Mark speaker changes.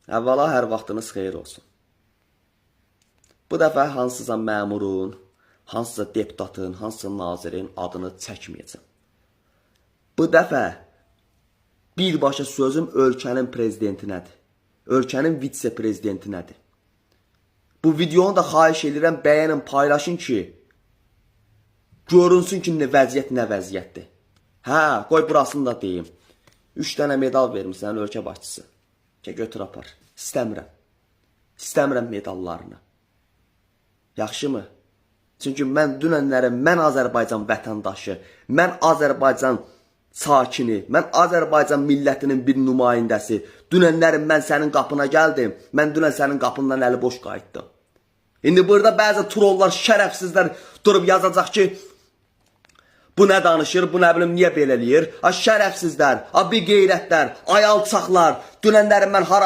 Speaker 1: Əvvəla hər vaxtınız xeyir olsun. Bu dəfə hansısa məmurun, hansısa deputatın, hansısa nazirin adını çəkməyəcəm. Bu dəfə birbaşa sözüm ölkənin prezidentinədir. Ölkənin vitse-prezidentinədir. Bu videonu da xahiş edirəm, bəyənin, paylaşın ki, görünsün ki, vəziyyət nə vəziyyətdir. Hə, qoy burasını da deyim. 3 dənə medal vermişsən ölkə başçısı. Götür apar. İstəmirəm. İstəmirəm medallarını. Yaxşımı? Çünki mən dünənləri, mən Azərbaycan vətəndaşı, mən Azərbaycan sakini, mən Azərbaycan millətinin bir nümayəndəsi. Dünənləri mən sənin qapına gəldim, mən dünən sənin qapından əli boş qayıtdım. İndi burada bəzi trollar, şərəfsizlər durub yazacaq ki, bu nə danışır, bu nə bilim, niyə belə eləyir? Şərəfsizlər, bir qeyrətlər, ay alçaqlar, dünənləri mən hara